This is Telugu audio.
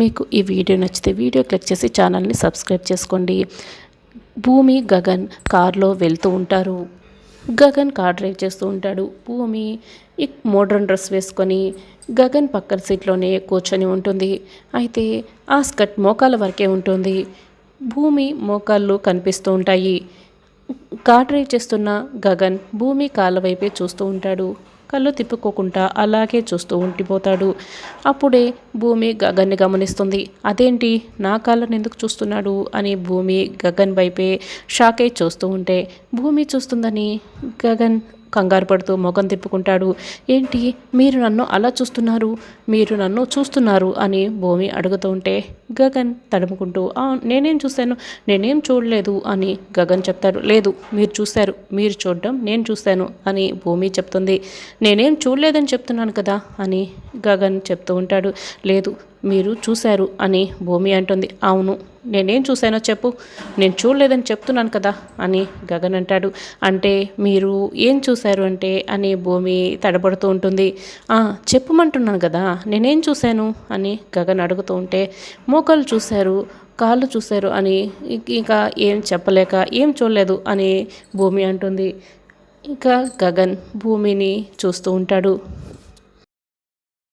మీకు ఈ వీడియో నచ్చితే వీడియో క్లిక్ చేసి ఛానల్ని సబ్స్క్రైబ్ చేసుకోండి. భూమి గగన్ కార్లో వెళ్తూ ఉంటారు. గగన్ కార్ డ్రైవ్ చేస్తూ ఉంటాడు. భూమి మోడ్రన్ డ్రెస్ వేసుకొని గగన్ పక్కన సీట్లోనే కూర్చొని ఉంటుంది. అయితే ఆ స్కర్ట్ మోకాల వరకే ఉంటుంది. భూమి మోకాళ్ళు కనిపిస్తూ ఉంటాయి. కార్ డ్రైవ్ చేస్తున్న గగన్ భూమి కాళ్ళ వైపే చూస్తూ ఉంటాడు. కళ్ళు తిప్పుకోకుండా అలాగే చూస్తూ ఉండిపోతాడు. అప్పుడే భూమి గగన్ని గమనిస్తుంది. అదేంటి నా కాళ్ళని ఎందుకు చూస్తున్నాడు అని భూమి గగన్ వైపే షాక్ అయి చూస్తూ ఉంటే భూమి చూస్తుందని గగన్ కంగారు పడుతూ ముఖం తిప్పుకుంటాడు. ఏంటి మీరు నన్ను అలా చూస్తున్నారు, మీరు నన్ను చూస్తున్నారు అని భూమి అడుగుతూ ఉంటే గగన్ తడుముకుంటూ నేనేం చూశాను, నేనేం చూడలేదు అని గగన్ చెప్తాడు. లేదు మీరు చూశారు, మీరు చూడడం నేను చూశాను అని భూమి చెప్తుంది. నేనేం చూడలేదని చెప్తున్నాను కదా అని గగన్ చెప్తూ ఉంటాడు. లేదు మీరు చూశారు అని భూమి అంటుంది. అవును నేనేం చూశానో చెప్పు, నేను చూడలేదని చెప్తున్నాను కదా అని గగన్ అంటాడు. అంటే మీరు ఏం చూశారు అంటే అని భూమి తడబడుతూ ఉంటుంది. చెప్పమంటున్నాను కదా నేనేం చూశాను అని గగన్ అడుగుతూ ఉంటే మోకాలు చూశారు, కాళ్ళు చూశారు అని ఇంకా ఏం చెప్పలేక ఏం చూడలేదు అని భూమి అంటుంది. ఇంకా గగన్ భూమిని చూస్తూ ఉంటాడు.